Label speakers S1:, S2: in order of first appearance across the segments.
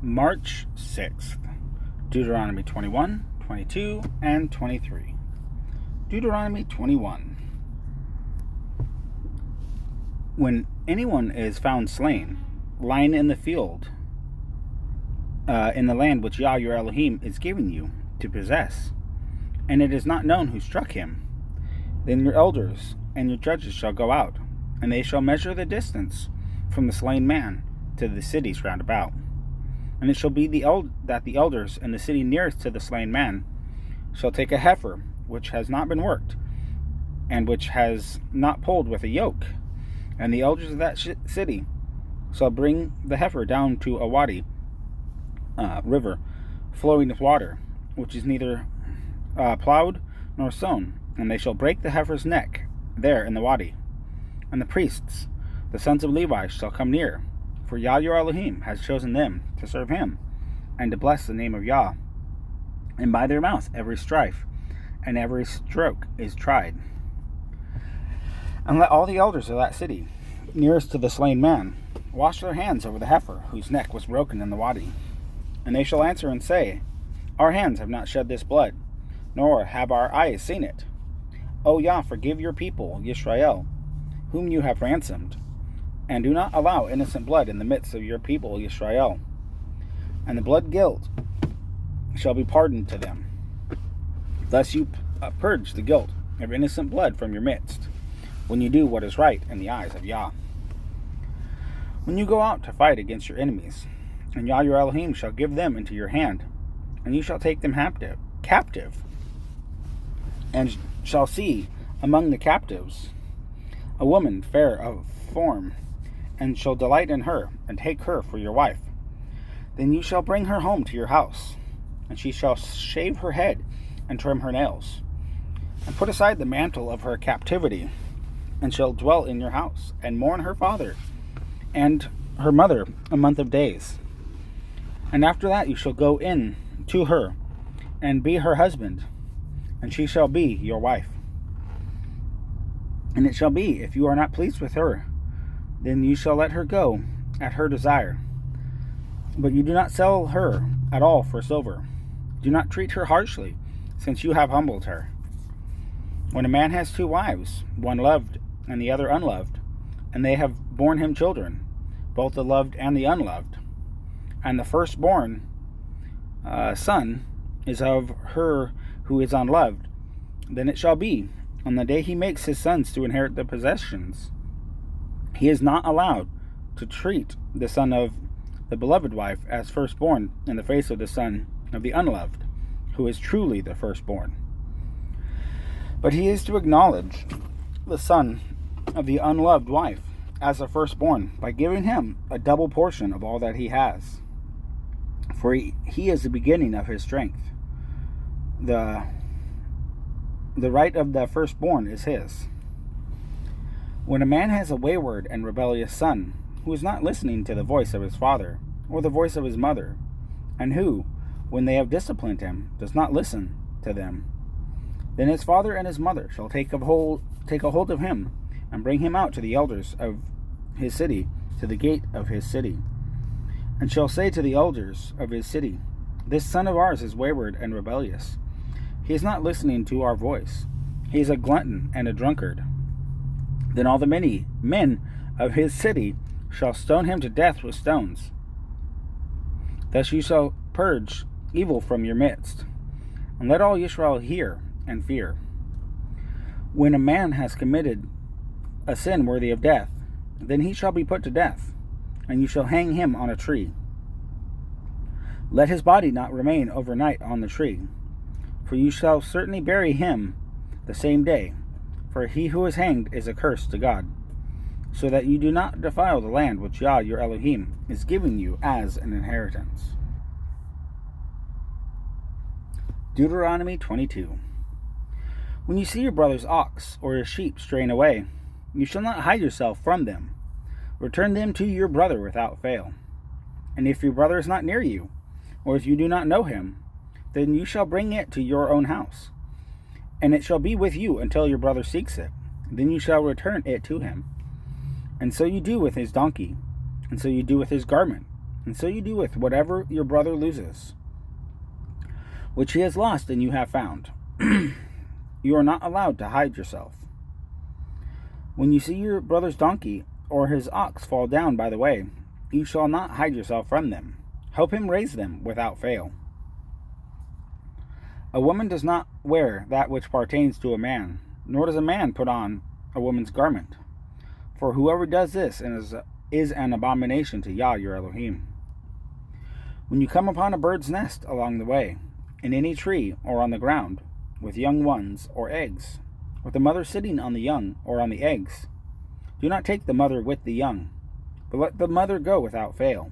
S1: March 6th, Deuteronomy 21, 22, and 23. Deuteronomy 21. When anyone is found slain, lying in the field, in the land which Yah your Elohim is giving you to possess, and it is not known who struck him, then your elders and your judges shall go out, and they shall measure the distance from the slain man to the cities round about. And it shall be that the elders in the city nearest to the slain man shall take a heifer which has not been worked, and which has not pulled with a yoke, and the elders of that city shall bring the heifer down to a wadi, river, flowing with water, which is neither plowed nor sown, and they shall break the heifer's neck there in the wadi. And the priests, the sons of Levi, shall come near, for Yah your Elohim has chosen them to serve him, and to bless the name of Yah. And by their mouth every strife and every stroke is tried. And let all the elders of that city, nearest to the slain man, wash their hands over the heifer whose neck was broken in the wadi. And they shall answer and say, Our hands have not shed this blood, nor have our eyes seen it. O Yah, forgive your people, Yisrael, whom you have ransomed, and do not allow innocent blood in the midst of your people, Yisrael. And the blood guilt shall be pardoned to them. Thus you purge the guilt of innocent blood from your midst, when you do what is right in the eyes of Yah. When you go out to fight against your enemies, and Yah your Elohim shall give them into your hand, and you shall take them captive, and shall see among the captives a woman fair of form, and shall delight in her, and take her for your wife. Then you shall bring her home to your house, and she shall shave her head, and trim her nails, and put aside the mantle of her captivity, and shall dwell in your house, and mourn her father and her mother a month of days. And after that you shall go in to her, and be her husband, and she shall be your wife. And it shall be, if you are not pleased with her, then you shall let her go at her desire. But you do not sell her at all for silver. Do not treat her harshly, since you have humbled her. When a man has two wives, one loved and the other unloved, and they have borne him children, both the loved and the unloved, and the firstborn son is of her who is unloved, then it shall be, on the day he makes his sons to inherit the possessions, he is not allowed to treat the son of the beloved wife as firstborn in the face of the son of the unloved, who is truly the firstborn. But he is to acknowledge the son of the unloved wife as a firstborn by giving him a double portion of all that he has. For he is the beginning of his strength. The right of the firstborn is his. When a man has a wayward and rebellious son, who is not listening to the voice of his father, or the voice of his mother, and who, when they have disciplined him, does not listen to them, then his father and his mother shall take a hold of him, and bring him out to the elders of his city, to the gate of his city, and shall say to the elders of his city, This son of ours is wayward and rebellious. He is not listening to our voice. He is a glutton and a drunkard. Then all the many men of his city shall stone him to death with stones. Thus you shall purge evil from your midst, and let all Israel hear and fear. When a man has committed a sin worthy of death, then he shall be put to death, and you shall hang him on a tree. Let his body not remain overnight on the tree, for you shall certainly bury him the same day, for he who is hanged is accursed to God, so that you do not defile the land which Yah your Elohim is giving you as an inheritance. Deuteronomy 22. When you see your brother's ox or his sheep straying away, you shall not hide yourself from them. Return them to your brother without fail. And if your brother is not near you, or if you do not know him, then you shall bring it to your own house, and it shall be with you until your brother seeks it. Then you shall return it to him. And so you do with his donkey, and so you do with his garment, And so you do with whatever your brother loses, which he has lost and you have found. You are not allowed to hide yourself. When you see your brother's donkey or his ox fall down by the way, you shall not hide yourself from them. Help him raise them without fail. A woman does not wear that which pertains to a man, nor does a man put on a woman's garment. For whoever does this is an abomination to Yah your Elohim. When you come upon a bird's nest along the way, in any tree or on the ground, with young ones or eggs, with the mother sitting on the young or on the eggs, do not take the mother with the young, but let the mother go without fail,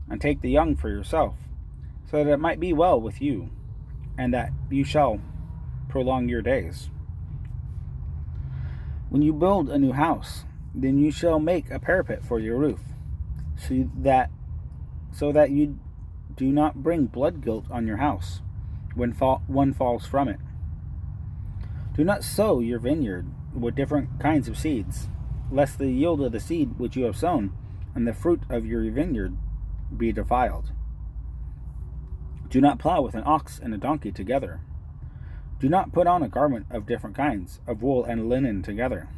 S1: and take the young for yourself, so that it might be well with you, and that you shall prolong your days. When you build a new house, then you shall make a parapet for your roof, so that you do not bring blood guilt on your house when one falls from it. Do not sow your vineyard with different kinds of seeds, lest the yield of the seed which you have sown and the fruit of your vineyard be defiled. Do not plow with an ox and a donkey together. Do not put on a garment of different kinds of wool and linen together.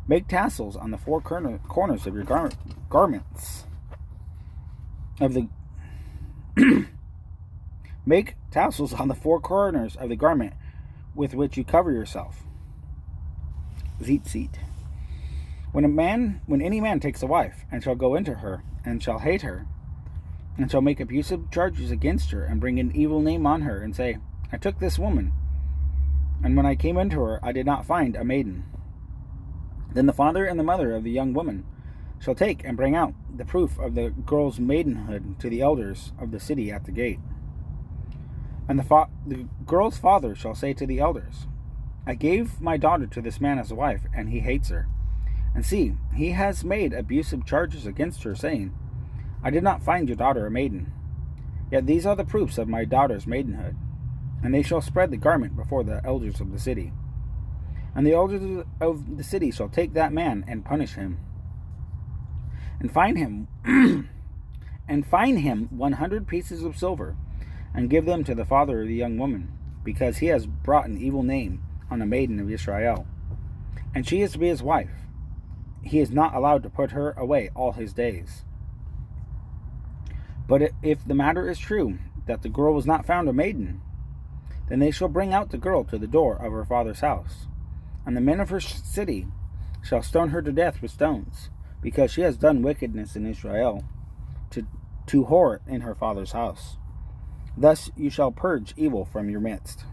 S1: Make tassels on the four corners of your garments. Make tassels on the four corners of the garment with which you cover yourself. Zitzit. When any man takes a wife, and shall go into her, and shall hate her, and shall make abusive charges against her, and bring an evil name on her, and say, I took this woman, and when I came into her, I did not find a maiden. Then the father and the mother of the young woman shall take and bring out the proof of the girl's maidenhood to the elders of the city at the gate. And the girl's father shall say to the elders, I gave my daughter to this man as a wife, and he hates her. And see, he has made abusive charges against her, saying, I did not find your daughter a maiden. Yet these are the proofs of my daughter's maidenhood. And they shall spread the garment before the elders of the city. And the elders of the city shall take that man and punish him, and fine him 100 pieces of silver, and give them to the father of the young woman, because he has brought an evil name on a maiden of Israel, and she is to be his wife. He is not allowed to put her away all his days. But if the matter is true, that the girl was not found a maiden, then they shall bring out the girl to the door of her father's house, and the men of her city shall stone her to death with stones, because she has done wickedness in Israel, to whore in her father's house. Thus you shall purge evil from your midst.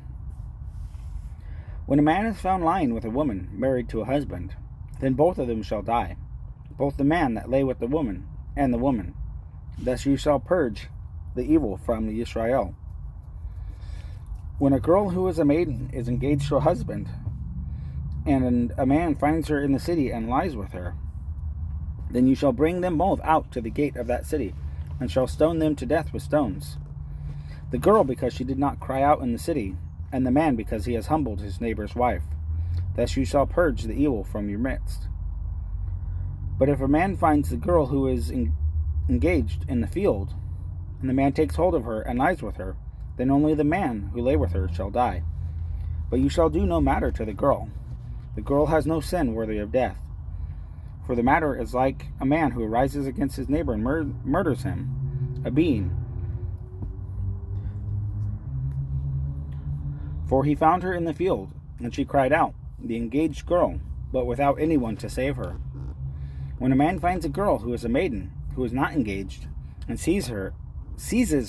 S1: When a man is found lying with a woman married to a husband, then both of them shall die, both the man that lay with the woman and the woman. Thus you shall purge the evil from Israel. When a girl who is a maiden is engaged to a husband, and a man finds her in the city and lies with her, then you shall bring them both out to the gate of that city, and shall stone them to death with stones. The girl because she did not cry out in the city, and the man because he has humbled his neighbor's wife. Thus you shall purge the evil from your midst. But if a man finds the girl who is engaged in the field, and the man takes hold of her and lies with her, then only the man who lay with her shall die. But you shall do no matter to the girl. The girl has no sin worthy of death. For the matter is like a man who arises against his neighbor and murders him, a being. For he found her in the field, and she cried out, the engaged girl, but without anyone to save her. When a man finds a girl who is a maiden, who is not engaged, and seizes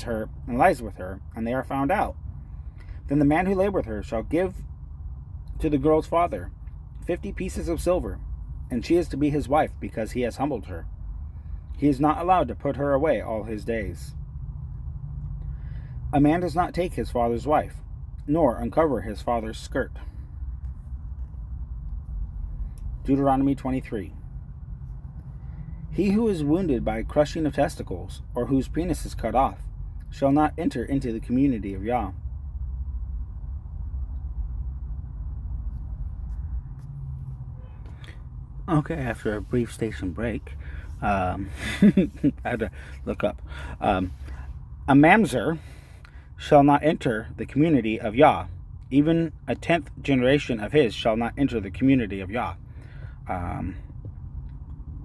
S1: her, and lies with her, and they are found out, then the man who lay with her shall give to the girl's father 50 pieces of silver, and she is to be his wife because he has humbled her. He is not allowed to put her away all his days. A man does not take his father's wife, nor uncover his father's skirt. Deuteronomy 23. He who is wounded by crushing of testicles, or whose penis is cut off, shall not enter into the community of Yah. Okay, after a brief station break, I had to look up. A mamzer shall not enter the community of Yah. Even a 10th generation of his shall not enter the community of Yah. I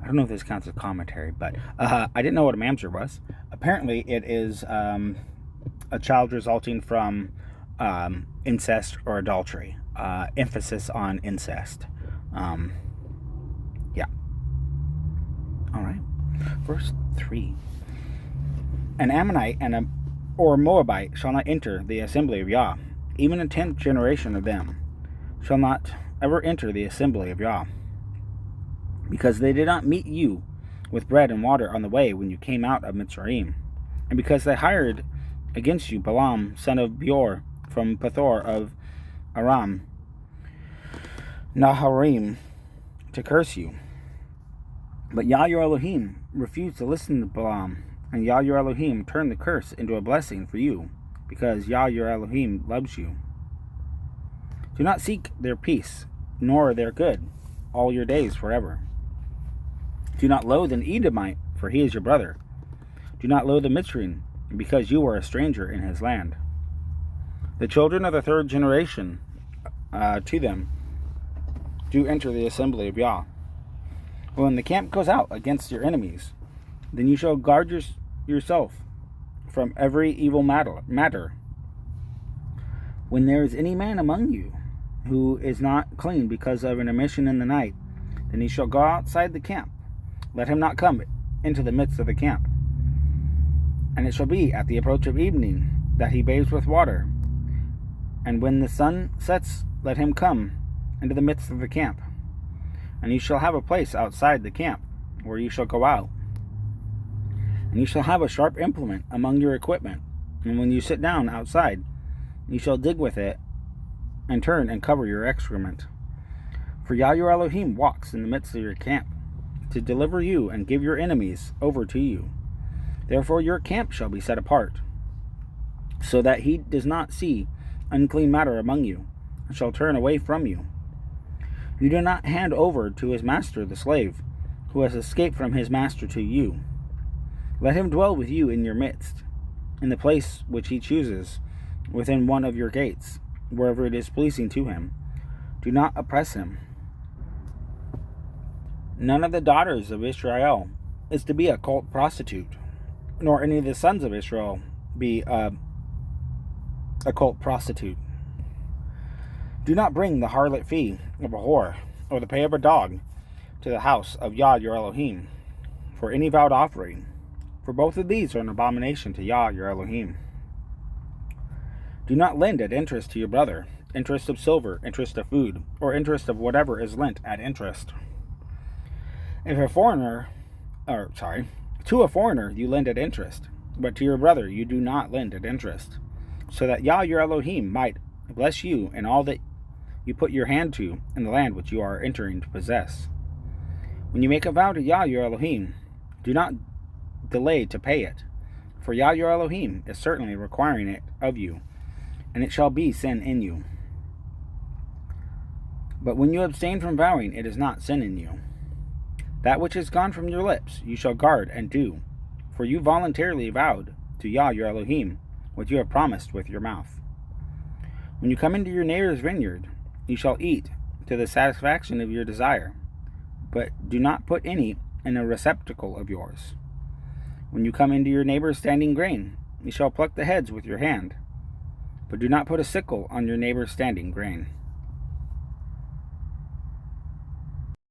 S1: don't know if this counts as commentary, but I didn't know what a mamzer was. Apparently, it is a child resulting from incest or adultery. Emphasis on incest. Yeah. All right. Verse 3. An Ammonite or Moabite shall not enter the assembly of Yah. Even a 10th generation of them shall not ever enter the assembly of Yah, because they did not meet you with bread and water on the way when you came out of Mitzrayim, and because they hired against you Balaam, son of Beor, from Pethor of Aram Naharim, to curse you. But Yah your Elohim refused to listen to Balaam, and Yah your Elohim turned the curse into a blessing for you, because Yah your Elohim loves you. Do not seek their peace, nor their good, all your days forever. Do not loathe an Edomite, for he is your brother. Do not loathe a Mitzrayim, because you are a stranger in his land. The children of the 3rd generation to them do enter the assembly of Yah. When the camp goes out against your enemies, then you shall guard yourself from every evil matter. When there is any man among you who is not clean because of an emission in the night, then he shall go outside the camp. Let him not come into the midst of the camp. And it shall be at the approach of evening that he bathes with water. And when the sun sets, let him come into the midst of the camp. And you shall have a place outside the camp, where you shall go out. And you shall have a sharp implement among your equipment. And when you sit down outside, you shall dig with it, and turn and cover your excrement. For Yah your Elohim walks in the midst of your camp, to deliver you and give your enemies over to you. Therefore your camp shall be set apart, so that he does not see unclean matter among you, and shall turn away from you. You do not hand over to his master the slave, who has escaped from his master to you. Let him dwell with you in your midst, in the place which he chooses, within one of your gates, wherever it is pleasing to him. Do not oppress him. None of the daughters of Israel is to be a cult prostitute, nor any of the sons of Israel be a cult prostitute. Do not bring the harlot fee of a whore, or the pay of a dog, to the house of Yah your Elohim, for any vowed offering, for both of these are an abomination to Yah your Elohim. Do not lend at interest to your brother, interest of silver, interest of food, or interest of whatever is lent at interest. To a foreigner you lend at interest, but to your brother you do not lend at interest, so that Yah your Elohim might bless you in all that you put your hand to in the land which you are entering to possess. When you make a vow to Yah your Elohim, do not delay to pay it, for Yah your Elohim is certainly requiring it of you, and it shall be sin in you. But when you abstain from vowing, it is not sin in you. That which is gone from your lips you shall guard and do, for you voluntarily vowed to Yah your Elohim what you have promised with your mouth. When you come into your neighbor's vineyard, you shall eat to the satisfaction of your desire, but do not put any in a receptacle of yours. When you come into your neighbor's standing grain, you shall pluck the heads with your hand, but do not put a sickle on your neighbor's standing grain.